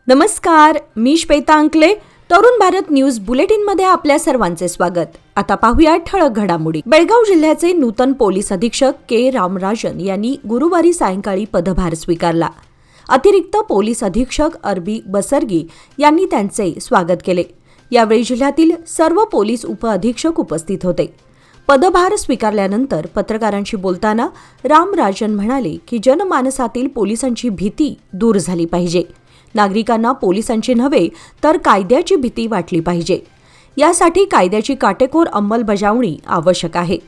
नमस्कार, मी श्वेता अंकले. तरुण भारत न्यूज बुलेटिनमध्ये आपल्या सर्वांचे स्वागत. आता पाहूया ठळक घडामोडी. बेळगाव जिल्ह्याचे नूतन पोलीस अधीक्षक के रामराजन यांनी गुरुवारी सायंकाळी पदभार स्वीकारला. अतिरिक्त पोलीस अधीक्षक अरबी बसरगी यांनी त्यांचे स्वागत केले. यावेळी जिल्ह्यातील सर्व पोलीस उपअधीक्षक उपस्थित होते. पदभार स्वीकारल्यानंतर पत्रकारांशी बोलताना रामराजन म्हणाले की जनमानसातील पोलिसांची भीती दूर झाली पाहिजे. नागरिकांना पोलिसांची नव्हे तर कायद्याची भीती वाटली पाहिजे. यासाठी कायद्याची काटेकोर अंमलबजावणी आवश्यक आहे.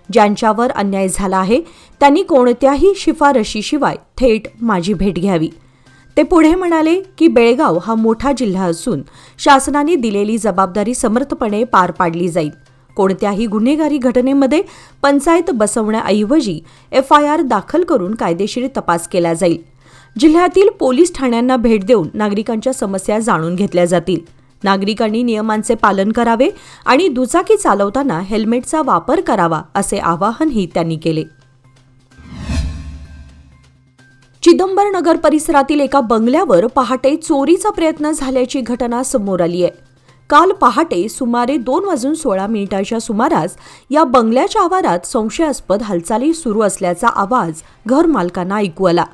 ज्यांच्यावर अन्याय झाला आहे त्यांनी कोणत्याही शिफारशीशिवाय थेट माझी भेट घ्यावी. ते पुढे म्हणाले की बेळगाव हा मोठा जिल्हा असून शासनाने दिलेली जबाबदारी समर्थपणे पार पाडली जाईल. कोणत्याही गुन्हेगारी घटनेमध्ये पंचायत बसवण्याऐवजी FIR दाखल करून कायदेशीर तपास केला जाईल. जिल्ह्यातील पोलीस ठाण्यांना भेट देऊन नागरिकांच्या समस्या जाणून घेतल्या जातील. नागरिकांनी नियमांचे पालन करावे आणि दुचाकी चालवताना हेल्मेटचा वापर करावा असे आवाहनही त्यांनी केले. चिदंबर नगर परिसरातील एका बंगल्यावर पहाटे चोरीचा प्रयत्न झाल्याची घटना समोर आली आहे. काल पहाटे सुमारे 2:16 सुमारास या बंगल्याच्या आवारात संशयास्पद हालचाली सुरू असल्याचा आवाज घरमालकांना ऐकू आला.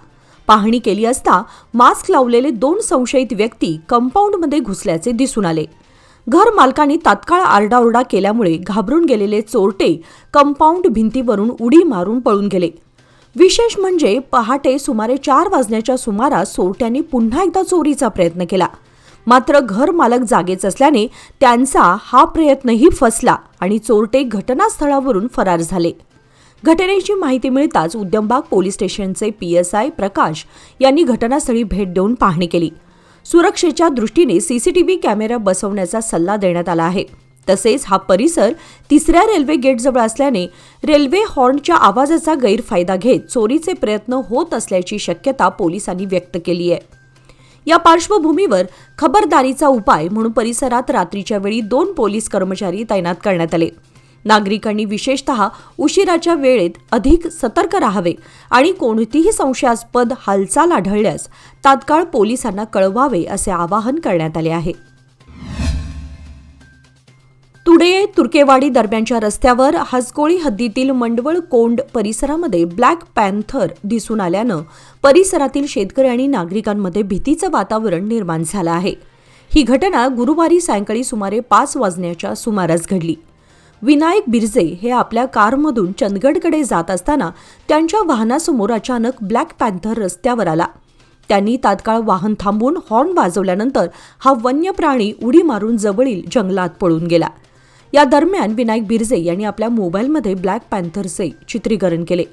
पाहणी केली असता मास्क लावलेले 2 संशयित व्यक्ती कंपाऊंडमध्ये घुसल्याचे दिसून आले. घर मालकांनी तात्काळ आरडाओरडा केल्यामुळे घाबरून गेलेले चोरटे कंपाऊंड भिंतीवरून उडी मारून पळून गेले. विशेष म्हणजे पहाटे सुमारे 4 वाजण्याच्या सुमारास चोरट्यांनी पुन्हा एकदा चोरीचा प्रयत्न केला. मात्र घर मालक जागेच असल्याने त्यांचा हा प्रयत्नही फसला आणि चोरटे घटनास्थळावरून फरार झाले. घटनेची माहिती मिळताच उद्यमबाग पोलीस स्टेशनचे PSI प्रकाश यांनी घटनास्थळी भेट देऊन पाहणी केली. सुरक्षेच्या दृष्टीने CCTV कॅमेरा बसवण्याचा सल्ला देण्यात आला आहे. तसेच हा परिसर 3ऱ्या रेल्वे गेटजवळ असल्याने रेल्वे हॉर्नच्या आवाजाचा गैरफायदा घेत चोरीचे प्रयत्न होत असल्याची शक्यता पोलिसांनी व्यक्त केली आहे. या पार्श्वभूमीवर खबरदारीचा उपाय म्हणून परिसरात रात्रीच्या वेळी 2 पोलीस कर्मचारी तैनात करण्यात आले. नागरिकांनी विशेषतः उशिराच्या वेळेत अधिक सतर्क राहावे आणि कोणतीही संशयास्पद हालचाल आढळल्यास तात्काळ पोलिसांना कळवावे असे आवाहन करण्यात आले आहे. तुडे तुर्केवाडी दरम्यानच्या रस्त्यावर हसकोळी हद्दीतील मंडवळ कोंड परिसरामध्ये ब्लॅक पॅन्थर दिसून आल्यानं परिसरातील शेतकरी आणि नागरिकांमध्ये भीतीचं वातावरण निर्माण झालं आहे. ही घटना गुरुवारी सायंकाळी सुमारे 5 वाजण्याच्या सुमारास घडली. विनायक बिर्जे हे आपल्या कारमधून चंदगडकडे जात असताना त्यांच्या वाहनासमोर अचानक ब्लॅक पॅन्थर रस्त्यावर आला. त्यांनी तात्काळ वाहन थांबवून हॉर्न वाजवल्यानंतर हा वन्य प्राणी उडी मारून जवळील जंगलात पळून गेला. या दरम्यान विनायक बिर्जे यांनी आपल्या मोबाईलमध्ये ब्लॅक पॅन्थरचे चित्रीकरण केले.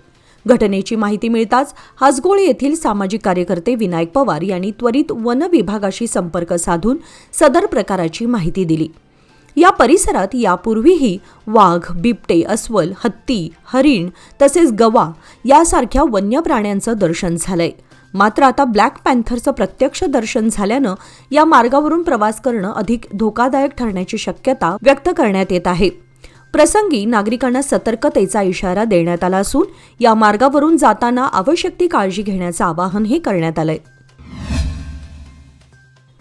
घटनेची माहिती मिळताच हसगोळी येथील सामाजिक कार्यकर्ते विनायक पवार यांनी त्वरित वन विभागाशी संपर्क साधून सदर प्रकाराची माहिती दिली. या परिसरात यापूर्वीही वाघ, बिबटे, अस्वल, हत्ती, हरिण तसेच गवा यासारख्या वन्य प्राण्यांचं दर्शन झालंय. मात्र आता ब्लॅक पॅन्थरचं प्रत्यक्ष दर्शन झाल्यानं या मार्गावरून प्रवास करणं अधिक धोकादायक ठरण्याची शक्यता व्यक्त करण्यात येत आहे. प्रसंगी नागरिकांना सतर्कतेचा इशारा देण्यात आला असून या मार्गावरून जाताना आवश्यक ती काळजी घेण्याचं आवाहनही करण्यात आलंय.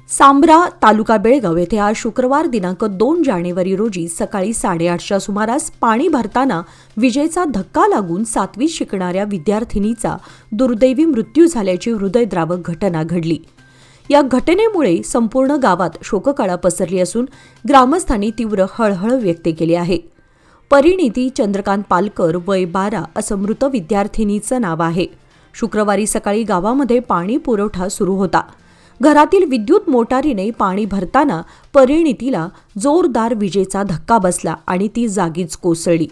सांब्रा तालुका बेळगाव येथे आज शुक्रवार दिनांक 2 जानेवारी रोजी सकाळी 8:30च्या सुमारास पाणी भरताना विजेचा धक्का लागून 7वीत शिकणाऱ्या विद्यार्थिनीचा दुर्दैवी मृत्यू झाल्याची हृदयद्रावक घटना घडली. या घटनेमुळे संपूर्ण गावात शोककळा पसरली असून ग्रामस्थांनी तीव्र हळहळ व्यक्त केली आहे. परिणिती चंद्रकांत पालकर वय 12 असं मृत विद्यार्थिनीचं नाव आहे. शुक्रवारी सकाळी गावामध्ये पाणी पुरवठा सुरू होता. घरातील विद्युत मोटारीने पाणी भरताना परिणितीला जोरदार विजेचा धक्का बसला आणि ती जागीच कोसळली.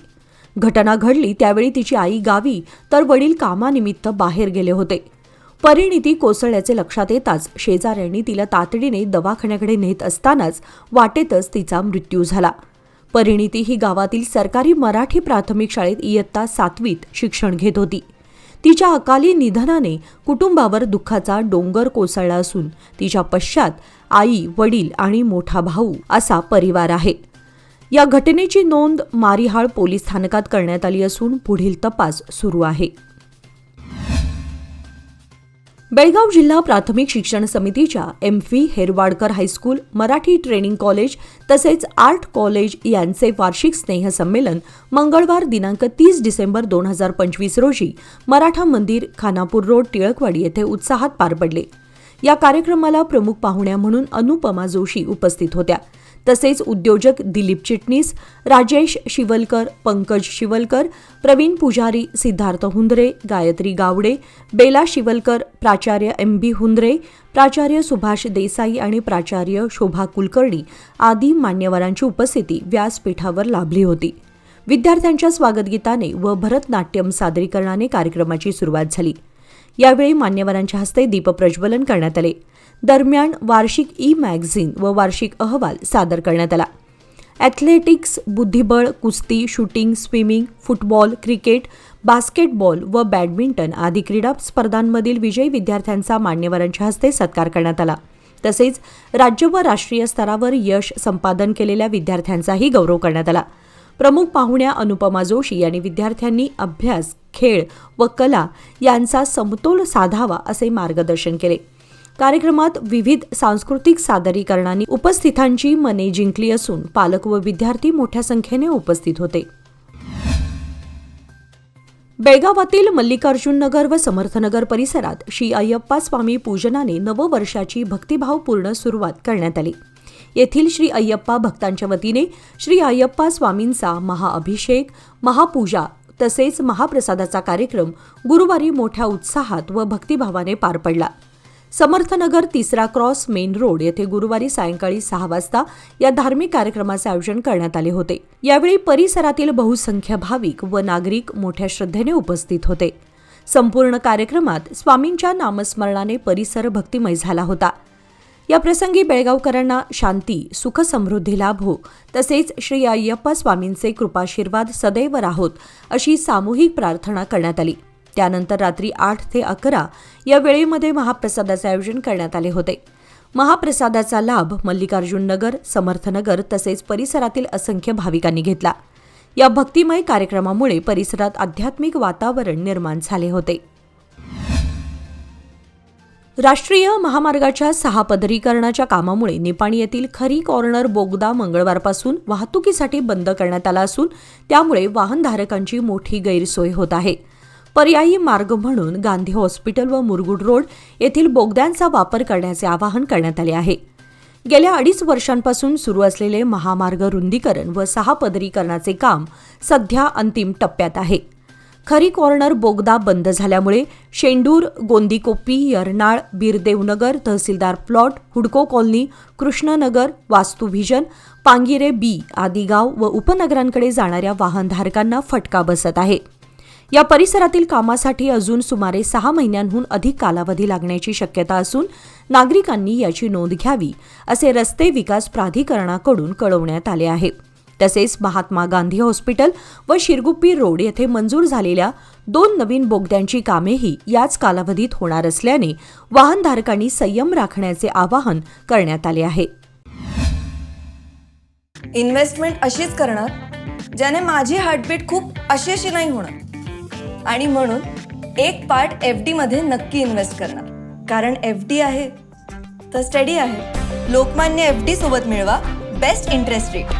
घटना घडली त्यावेळी तिची आई गावी तर वडील कामानिमित्त बाहेर गेले होते. परिणिती कोसळल्याचे लक्षात येताच शेजाऱ्यांनी तिला तातडीने दवाखान्याकडे नेत असतानाच वाटेतच तिचा मृत्यू झाला. परिणिती ही गावातील सरकारी मराठी प्राथमिक शाळेत इयत्ता 7वीत शिक्षण घेत होती. तिच्या अकाली निधनाने कुटुंबावर दुःखाचा डोंगर कोसळला असून तिच्या पश्चात आई, वडील आणि मोठा भाऊ असा परिवार आहे. या घटनेची नोंद मारिहाळ पोलीस स्थानकात करण्यात आली असून पुढील तपास सुरू आहे. बेळगाव जिल्हा प्राथमिक शिक्षण समितीच्या एम.फी. हेरवाडकर हायस्कूल, मराठी ट्रेनिंग कॉलेज तसेच आर्ट कॉलेज यांचे वार्षिक स्नेहसंमेलन मंगळवार दिनांक 30 डिसेंबर 2025 रोजी मराठा मंदिर, खानापूर रोड, टिळकवाडी येथे उत्साहात पार पडले. या कार्यक्रमाला प्रमुख पाहुण्या म्हणून अनुपमा जोशी उपस्थित होत्या. तसेच उद्योजक दिलीप चिटणीस, राजेश शिवलकर, पंकज शिवलकर, प्रवीण पुजारी, सिद्धार्थ हुंदरे, गायत्री गावडे, बेला शिवलकर, प्राचार्य एम.बी. हुंदरे, प्राचार्य सुभाष देसाई आणि प्राचार्य शोभा कुलकर्णी आदी मान्यवरांची उपस्थिती व्यासपीठावर लाभली होती. विद्यार्थ्यांच्या स्वागतगीताने व भरतनाट्यम सादरीकरणाने कार्यक्रमाची सुरुवात झाली. यावेळी मान्यवरांच्या हस्ते दीपप्रज्वलन करण्यात आले. दरम्यान वार्षिक ई-मॅगझिन व वार्षिक अहवाल सादर करण्यात आला. ॲथलेटिक्स, बुद्धिबळ, कुस्ती, shooting, swimming, football, cricket, basketball व बॅडमिंटन आदी क्रीडा स्पर्धांमधील विजयी विद्यार्थ्यांचा मान्यवरांच्या हस्ते सत्कार करण्यात आला. तसेच राज्य व राष्ट्रीय स्तरावर यश संपादन केलेल्या विद्यार्थ्यांचाही गौरव करण्यात आला. प्रमुख पाहुण्या अनुपमा जोशी यांनी विद्यार्थ्यांनी अभ्यास, खेळ व कला यांचा समतोल साधावा असे मार्गदर्शन केले. कार्यक्रमात विविध सांस्कृतिक सादरीकरणांनी उपस्थितांची मने जिंकली असून पालक व विद्यार्थी मोठ्या संख्येने उपस्थित होते. बेळगावातील मल्लिकार्जुन नगर व समर्थनगर परिसरात श्री अय्यप्पा स्वामी पूजनाने नववर्षाची भक्तिभावपूर्ण सुरुवात करण्यात आली. येथील श्री अय्यप्पा भक्तांच्या वतीने श्री अय्यप्पा स्वामींचा महाअभिषेक, महापूजा तसेच महाप्रसादाचा कार्यक्रम गुरुवारी मोठ्या उत्साहात व भक्तिभावाने पार पडला. समर्थनगर 3रा क्रॉस मेन रोड येथे गुरुवारी सायंकाळी 6 वाजता या धार्मिक कार्यक्रमाचे आयोजन करण्यात आले होते. यावेळी परिसरातील बहुसंख्य भाविक व नागरिक मोठ्या श्रद्धेने उपस्थित होते. संपूर्ण कार्यक्रमात स्वामींच्या नामस्मरणाने परिसर भक्तिमय झाला होता. या प्रसंगी बेळगावकरांना शांती, सुख, समृद्धी लाभो तसेच श्री अय्यप्पा स्वामींचे कृपाशीर्वाद सदैव राहोत अशी सामूहिक प्रार्थना करण्यात आली. त्यानंतर रात्री 8 ते 11 या वेळेमध्ये महाप्रसादाचे आयोजन करण्यात आले होते. महाप्रसादाचा लाभ मल्लिकार्जुन नगर, समर्थनगर तसेच परिसरातील असंख्य भाविकांनी घेतला. या भक्तिमय कार्यक्रमामुळे परिसरात आध्यात्मिक वातावरण निर्माण झाले होते. राष्ट्रीय महामार्गाच्या 6 पदरीकरणाच्या कामामुळे निपाणी येथील खरी कॉर्नर बोगदा मंगळवारपासून वाहतुकीसाठी बंद करण्यात आला असून त्यामुळे वाहनधारकांची मोठी गैरसोय होत आहे. पर्यायी मार्ग म्हणून गांधी हॉस्पिटल व मुरगुड रोड येथील बोगद्यांचा वापर करण्याचे आवाहन करण्यात आले आहे. गेल्या 2.5 वर्षांपासून सुरू असलेले महामार्ग रुंदीकरण व 6 पदरीकरणाचे काम सध्या अंतिम टप्प्यात आहे. खरी कॉर्नर बोगदा बंद झाल्यामुळे शेंडूर, गोंदीकोपी, यरनाळ, बीरदेवनगर, तहसीलदार प्लॉट, हुडको कॉलनी, कृष्णनगर, वास्तुभिजन, पांगिरे बी आदी गाव व उपनगरांकडे जाणाऱ्या वाहनधारकांना फटका बसत आहे. या परिसरातील कामासाठी अजून सुमारे 6 महिन्यांहून अधिक कालावधी लागण्याची शक्यता असून नागरिकांनी याची नोंद घ्यावी असे रस्ते विकास प्राधिकरणाकडून कळवण्यात आले आहे. तसेच महात्मा गांधी हॉस्पिटल व शिरगुप्पी रोड येथे मंजूर झालेल्या 2 नवीन बोगद्यांची कामेही याच कालावधीत होणार असल्याने वाहनधारकांनी संयम राखण्याचे आवाहन करण्यात आले आहे. इन्व्हेस्टमेंट अशीच करणार ज्याने माझी हार्टबीट खूप अशी नाही होणार आणि म्हणून एक पार्ट FD मध्ये नक्की इन्व्हेस्ट करणार. कारण FD आहे तर स्टडी आहे. लोकमान्य FD सोबत मिळवा best interest rate.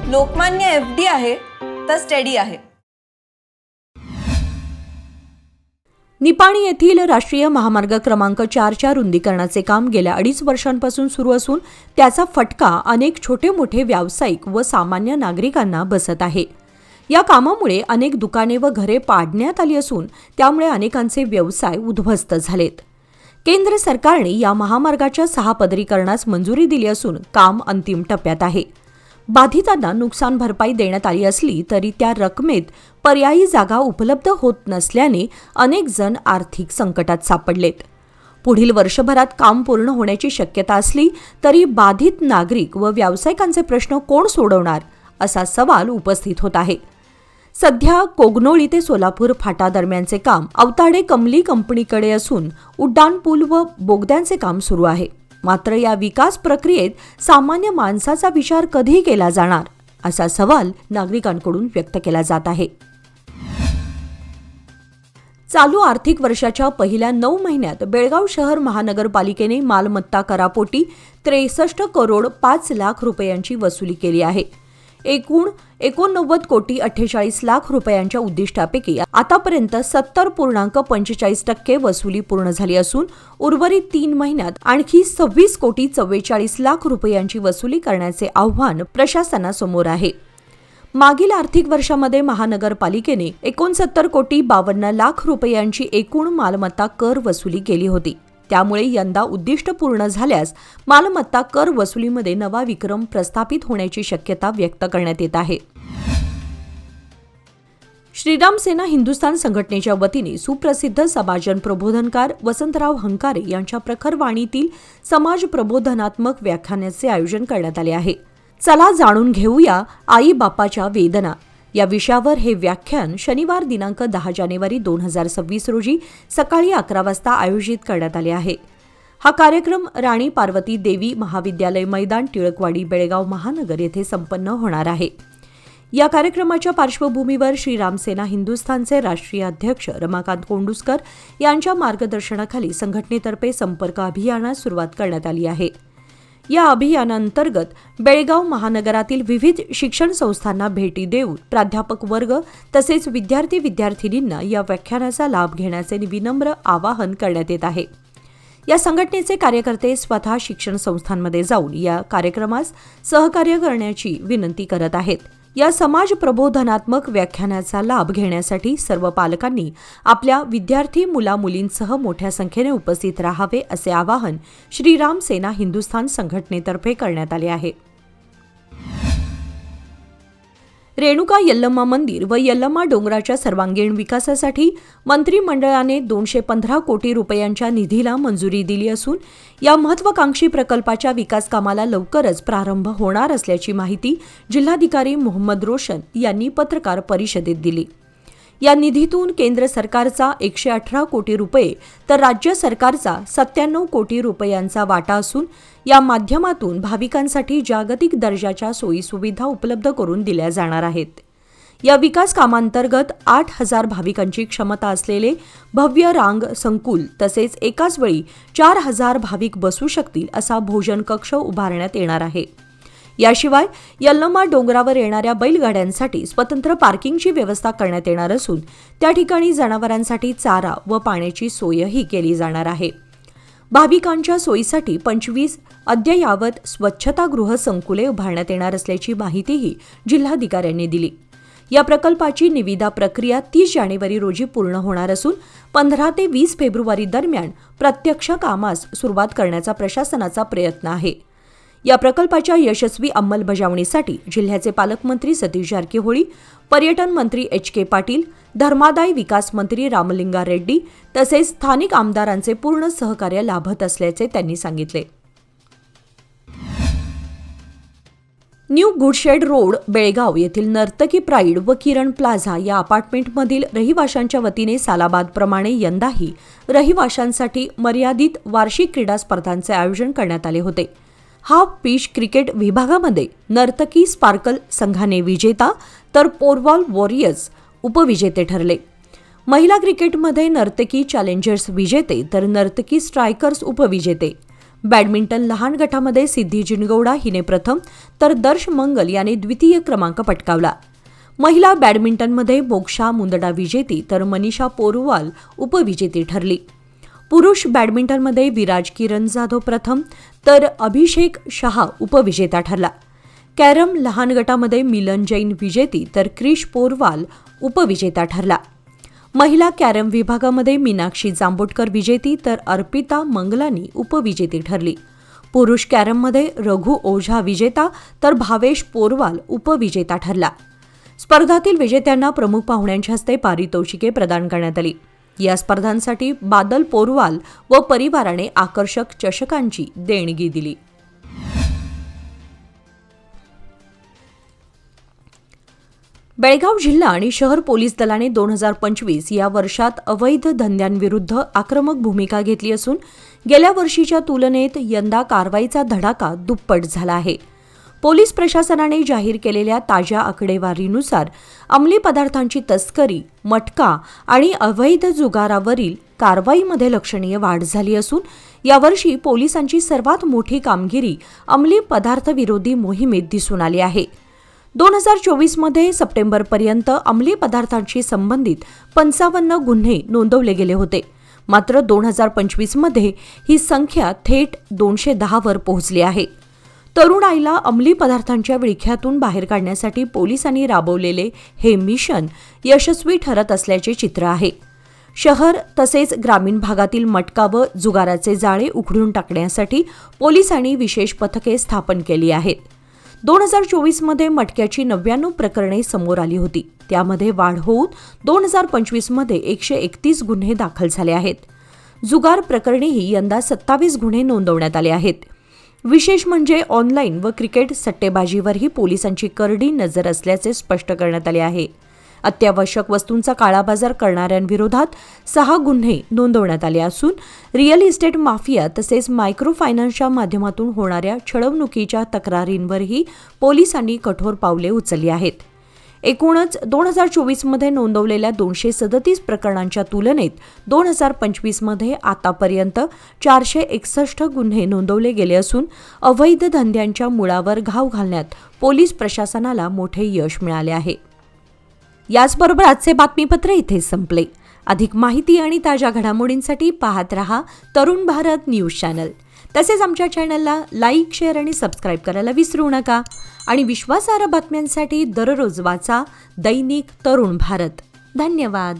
Lokmanya FD आहे तर स्टडी आहे. निपाणी येथील राष्ट्रीय महामार्ग क्रमांक 4च्या रुंदीकरणाचे काम गेल्या 2.5 वर्षांपासून सुरू असून त्याचा फटका अनेक छोटे मोठे व्यावसायिक व सामान्य नागरिकांना बसत आहे. या कामामुळे अनेक दुकाने व घरे पाडण्यात आली असून त्यामुळे अनेकांचे व्यवसाय उद्ध्वस्त झालेत. केंद्र सरकारने या महामार्गाच्या 6 पदरीकरणास मंजुरी दिली असून काम अंतिम टप्प्यात आहे. बाधितांना नुकसान भरपाई देण्यात आली असली तरी त्या रकमेत पर्यायी जागा उपलब्ध होत नसल्याने अनेक जण आर्थिक संकटात सापडलेत. पुढील वर्षभरात काम पूर्ण होण्याची शक्यता असली तरी बाधित नागरिक व व्यावसायिकांचे प्रश्न कोण सोडवणार असा सवाल उपस्थित होत आहे. सध्या कोगनोळी ते सोलापूर फाटा दरम्यानचे काम अवताडे कमली कंपनीकडे असून उड्डाणपूल व बोगद्यांचे काम सुरू आहे. मात्र या विकास प्रक्रियेत सामान्य माणसाचा विचार कधी केला जाणार असा सवाल नागरिकांकडून व्यक्त केला जात आहे. चालू आर्थिक वर्षाच्या पहिल्या 9 महिन्यात बेळगाव शहर महानगरपालिकेने मालमत्ता करापोटी 63 करोड 5 लाख रुपयांची वसुली केली आहे. एकूण 89 कोटी 48 लाख रुपयांच्या उद्दिष्टापैकी आतापर्यंत 70.45% वसुली पूर्ण झाली असून उर्वरित 3 महिन्यात आणखी 26 कोटी 44 लाख रुपयांची वसुली करण्याचे आव्हान प्रशासनासमोर आहे. मागील आर्थिक वर्षामध्ये महानगरपालिकेने 69 कोटी 52 लाख रुपयांची एकूण मालमत्ता कर वसुली केली होती. त्यामुळे यंदा उद्दिष्ट पूर्ण झाल्यास मालमत्ता कर वसुलीमध्ये नवा विक्रम प्रस्थापित होण्याची शक्यता व्यक्त करण्यात येत आहे. श्रीराम सेना हिंदुस्थान संघटनेच्या वतीने सुप्रसिद्ध समाजन प्रबोधनकार वसंतराव हंकारे यांच्या प्रखर वाणीतील समाज प्रबोधनात्मक व्याख्यानाचे आयोजन करण्यात आले आहे. चला जाणून घेऊया आई बापाच्या वेदना या विषयावर हे व्याख्यान शनिवार दिनांक 10 जानेवारी 2026 रोजी सकाळी 11 वाजता आयोजित करण्यात आले आहे. हा कार्यक्रम राणी पार्वती देवी महाविद्यालय मैदान टिळकवाडी बेळगाव महानगर येथे संपन्न होणार आहे. या कार्यक्रमाच्या पार्श्वभूमीवर श्रीराम सेना हिंदुस्थानचे राष्ट्रीय अध्यक्ष रमाकांत कोंडुस्कर यांच्या मार्गदर्शनाखाली संघटनेतर्फे संपर्क अभियानास सुरुवात करण्यात आली आहे. या अभियानांतर्गत बेळगाव महानगरातील विविध शिक्षण संस्थांना भेटी देऊन प्राध्यापक वर्ग तसेच विद्यार्थी-विद्यार्थिनींना या व्याख्यानाचा लाभ घेण्याचे विनम्र आवाहन करण्यात येत आहे. या संघटनेचे कार्यकर्ते स्वतः शिक्षण संस्थांमध्ये जाऊन या कार्यक्रमास सहकार्य करण्याची विनंती करत आहेत. या समाज प्रबोधनात्मक व्याख्यानाचा लाभ घेण्यासाठी सर्व पालकांनी आपल्या विद्यार्थी मुला-मुलींसह मोठ्या संख्येने उपस्थित राहावे असे आवाहन श्रीराम सेना हिंदुस्थान संघटनेतर्फे करण्यात आले आहे. रेणुका यल्लम्मा मंदिर व यल्लम्मा डोंगराच्या सर्वांगीण विकासासाठी मंत्रिमंडळाने 215 कोटी रुपयांच्या निधीला मंजुरी दिली असून या महत्त्वाकांक्षी प्रकल्पाच्या विकास कामाला लवकरच प्रारंभ होणार असल्याची माहिती जिल्हाधिकारी मोहम्मद रोशन यांनी पत्रकार परिषदेत दिली. या निधीतून केंद्र सरकारचा 118 कोटी रुपये तर राज्य सरकारचा 97 कोटी रुपयांचा वाटा असून या माध्यमातून भाविकांसाठी जागतिक दर्जाच्या सोयीसुविधा उपलब्ध करून दिल्या जाणार आहेत. या विकास कामांतर्गत 8,000 भाविकांची क्षमता असलेले भव्य रांग संकुल तसेच एकाच वेळी 4,000 भाविक बसू शकतील असा भोजन कक्ष उभारण्यात येणार आहे. याशिवाय यल्लम्मा डोंगरावर येणाऱ्या बैलगाड्यांसाठी स्वतंत्र पार्किंगची व्यवस्था करण्यात येणार असून त्या ठिकाणी जनावरांसाठी चारा व पाण्याची सोयही केली जाणार आहे. भाविकांच्या सोयीसाठी 25 अद्ययावत स्वच्छतागृह संकुले उभारण्यात येणार असल्याची माहितीही जिल्हाधिकाऱ्यांनी दिली. या प्रकल्पाची निविदा प्रक्रिया 30 जानेवारी रोजी पूर्ण होणार असून 15 ते 20 फेब्रुवारी दरम्यान प्रत्यक्ष कामास सुरुवात करण्याचा प्रशासनाचा प्रयत्न आहे. या प्रकल्पाच्या यशस्वी अंमलबजावणीसाठी जिल्ह्याचे पालकमंत्री सतीश जारकीहोळी, पर्यटन मंत्री HK पाटील, धर्मादाय विकास मंत्री रामलिंगा रेड्डी तसेच स्थानिक आमदारांचे पूर्ण सहकार्य लाभत असल्याचे त्यांनी सांगितले. न्यू गुडशेड रोड बेळगाव येथील नर्तकी प्राईड व किरण प्लाझा या अपार्टमेंटमधील रहिवाशांच्या वतीने सालाबादप्रमाणे यंदाही रहिवाशांसाठी मर्यादित वार्षिक क्रीडा स्पर्धांचे आयोजन करण्यात आले होते. हाफ पिच क्रिकेट विभागामध्ये नर्तकी स्पार्कल संघाने विजेता तर पोरवॉल वॉरियर्स उपविजेते ठरले. महिला क्रिकेटमध्ये नर्तकी चॅलेंजर्स विजेते तर नर्तकी स्ट्रायकर्स उपविजेते. बॅडमिंटन लहान गटामध्ये सिद्धी जिनगौडा हिने प्रथम तर दर्श मंगल याने द्वितीय क्रमांक पटकावला. महिला बॅडमिंटनमध्ये मोक्षा मुंदडा विजेती तर मनीषा पोरवाल उपविजेती ठरली. पुरुष बॅडमिंटनमध्ये विराज किरण जाधव प्रथम तर अभिषेक शहा उपविजेता ठरला. कॅरम लहान गटामध्ये मिलन जैन विजेती तर क्रिश पोरवाल उपविजेता ठरला. महिला कॅरम विभागामध्ये मीनाक्षी जांबोटकर विजेती तर अर्पिता मंगलानी उपविजेती ठरली. पुरुष कॅरममध्ये रघु ओझा विजेता तर भावेश पोरवाल उपविजेता ठरला. स्पर्धातील विजेत्यांना प्रमुख पाहुण्यांच्या हस्ते पारितोषिके प्रदान करण्यात आली. या स्पर्धांसाठी बादल पोरवाल व परिवाराने आकर्षक चषकांची देणगी दिली. बेळगाव जिल्हा आणि शहर पोलीस दलाने 2025 या वर्षात अवैध धंद्यांविरुद्ध आक्रमक भूमिका घेतली असून गेल्या वर्षीच्या तुलनेत यंदा कारवाईचा धडाका दुप्पट झाला आहे. पोलीस प्रशासनाने जाहीर केलेल्या ताज्या आकडेवारीनुसार अंमली पदार्थांची तस्करी, मटका आणि अवैध जुगारावरील कारवाईमध्ये लक्षणीय वाढ झाली असून यावर्षी पोलिसांची सर्वात मोठी कामगिरी अंमली पदार्थ विरोधी मोहिमेत दिसून आली आहे. 2024 मध्ये सप्टेंबरपर्यंत अंमली पदार्थांशी संबंधित 55 गुन्हे नोंदवले गेले होते. मात्र 2025 मध्ये ही संख्या थेट 210 वर पोहोचली आहे. तरुणाईला अंमली पदार्थांच्या विळख्यातून बाहेर काढण्यासाठी पोलिसांनी राबवलेले हे मिशन यशस्वी ठरत असल्याचे चित्र आहे. शहर तसेच ग्रामीण भागातील मटका व जुगाराचे जाळे उखडून टाकण्यासाठी पोलिसांनी विशेष पथके स्थापन केली आहेत. 2024 मध्ये मटक्याची 99 प्रकरणे समोर आली होती. त्यामध्ये वाढ होऊन 2025 मध्ये 131 गुन्हे दाखल झाले आहेत. जुगार प्रकरणीही यंदा 27 गुन्हे नोंदवण्यात आले आहेत. विशेष म्हणजे ऑनलाईन व क्रिकेट सट्टेबाजीवरही पोलिसांची करडी नजर असल्याचे स्पष्ट करण्यात आले आहे. अत्यावश्यक वस्तूंचा काळाबाजार करणाऱ्यांविरोधात 6 गुन्हे नोंदवण्यात आले असून रिअल इस्टेट माफिया तसेच मायक्रो फायनान्सच्या माध्यमातून होणाऱ्या छळवणुकीच्या तक्रारींवरही पोलिसांनी कठोर पावले उचलली आहेत. एकूणच 2024 मध्ये नोंदवलेल्या 237 प्रकरणांच्या तुलनेत 2025 मध्ये आतापर्यंत 461 गुन्हे नोंदवले गेले असून अवैध धंद्यांच्या मुळावर घाव घालण्यात पोलीस प्रशासनाला मोठे यश मिळाले आहे. याचबरोबर आजचे बातमीपत्र इथेच संपले. अधिक माहिती आणि ताज्या घडामोडींसाठी पाहत रहा तरुण भारत न्यूज चॅनल. तसेच आमच्या चॅनलला लाईक, शेअर आणि सबस्क्राईब करायला विसरू नका. आणि विश्वासार्ह बातम्यांसाठी दररोज वाचा दैनिक तरुण भारत. धन्यवाद.